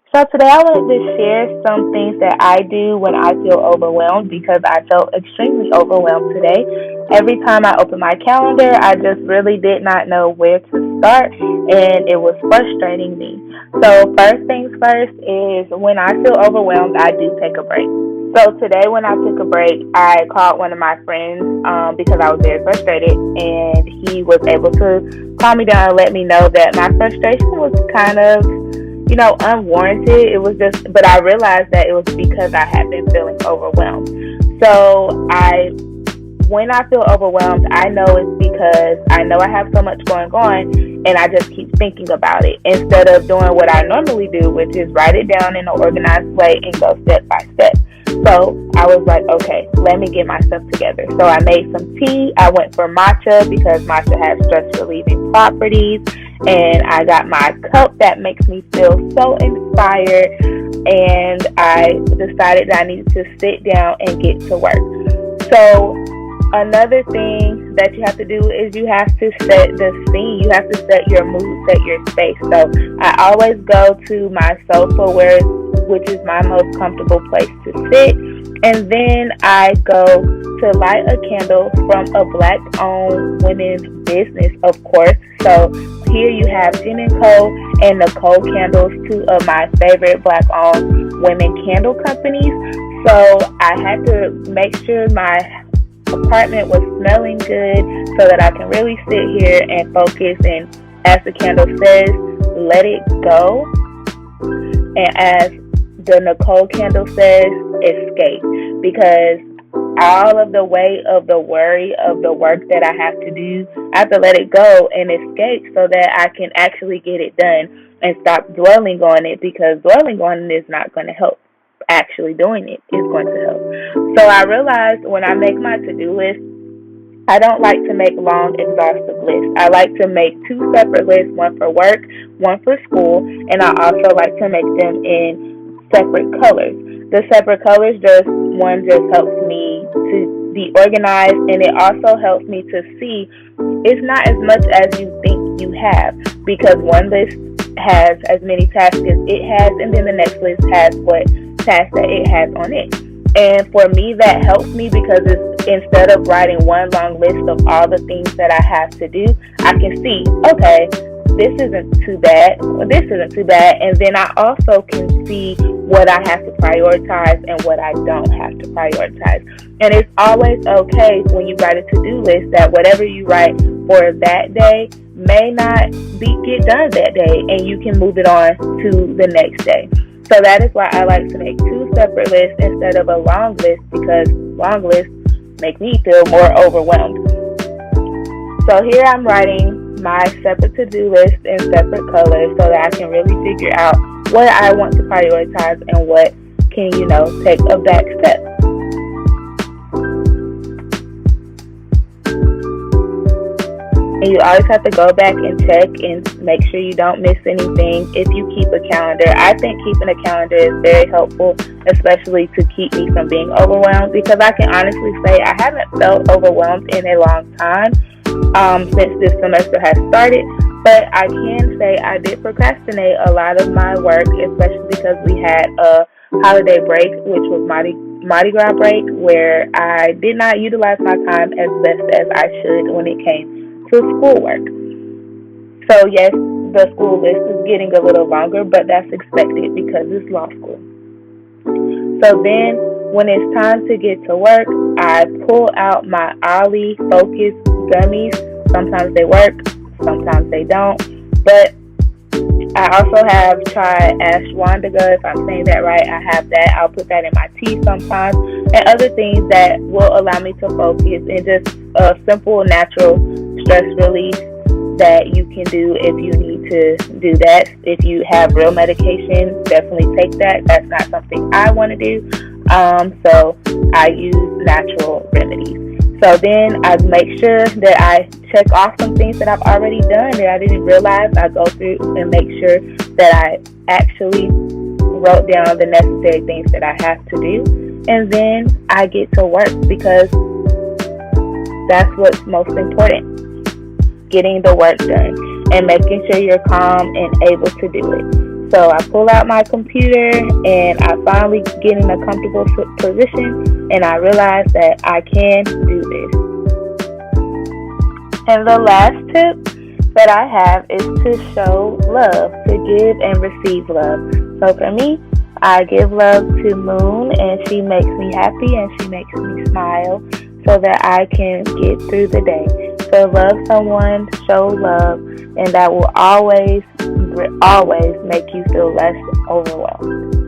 So today I wanted to share some things that I do when I feel overwhelmed because I felt extremely overwhelmed today. Every time I opened my calendar, I just really did not know where to start and it was frustrating me. So first things first is when I feel overwhelmed, I do take a break. So today when I took a break, I called one of my friends because I was very frustrated and he was able to calm me down and let me know that my frustration was kind of unwarranted. It was just, but I realized that it was because I had been feeling overwhelmed. So when I feel overwhelmed, I know it's because I know I have so much going on and I just keep thinking about it instead of doing what I normally do, which is write it down in an organized way and go step by step. So I was like, okay, let me get myself together. So I made some tea. I went for matcha because matcha has stress relieving properties. And I got my cup that makes me feel so inspired. And I decided that I needed to sit down and get to work. So another thing that you have to do is you have to set the scene. You have to set your mood, set your space. So I always go to my sofa which is my most comfortable place to sit. And then I go to light a candle from a Black-owned women's business, of course. So here you have Nichole and Nichole candles, two of my favorite Black-owned women candle companies. So I had to make sure my apartment was smelling good so that I can really sit here and focus. And as the candle says, let it go. And as the Nichole candle says, escape, because all of the weight of the worry of the work that I have to do, I have to let it go and escape so that I can actually get it done and stop dwelling on it, because dwelling on it is not going to help. Actually doing it is going to help. So I realized when I make my to-do list, I don't like to make long, exhaustive lists. I like to make two separate lists, one for work, one for school, and I also like to make them in separate colors. The separate colors just helps me to be organized, and it also helps me to see it's not as much as you think you have, because one list has as many tasks as it has, and then the next list has what tasks that it has on it. And for me, that helps me because instead of writing one long list of all the things that I have to do, I can see, okay, this isn't too bad, and then I also can see what I have to prioritize and what I don't have to prioritize. And it's always okay when you write a to-do list that whatever you write for that day may not get done that day, and you can move it on to the next day. So that is why I like to make two separate lists instead of a long list, because long lists make me feel more overwhelmed. So here I'm writing my separate to-do list in separate colors so that I can really figure out what I want to prioritize and what can, take a back step. And you always have to go back and check and make sure you don't miss anything if you keep a calendar. I think keeping a calendar is very helpful, especially to keep me from being overwhelmed, because I can honestly say I haven't felt overwhelmed in a long time since this semester has started. But I can say I did procrastinate a lot of my work, especially because we had a holiday break, which was Mardi Gras break, where I did not utilize my time as best as I should when it came to schoolwork. So yes, the school list is getting a little longer, but that's expected because it's law school. So then when it's time to get to work, I pull out my Ollie Focus gummies. Sometimes they work, sometimes they don't. But I also have tried ashwagandha, if I'm saying that right. I have that. I'll put that in my tea sometimes. And other things that will allow me to focus, and just a simple, natural stress relief that you can do if you need to do that. If you have real medication, definitely take that. That's not something I want to do. So I use natural remedies. So then I make sure that I check off some things that I've already done that I didn't realize. I go through and make sure that I actually wrote down the necessary things that I have to do. And then I get to work, because that's what's most important, getting the work done and making sure you're calm and able to do it. So I pull out my computer and I finally get in a comfortable position and I realize that I can do this. And the last tip that I have is to show love, to give and receive love. So for me, I give love to Moon, and she makes me happy and she makes me smile so that I can get through the day. So love someone, show love, and that will always make you feel less overwhelmed.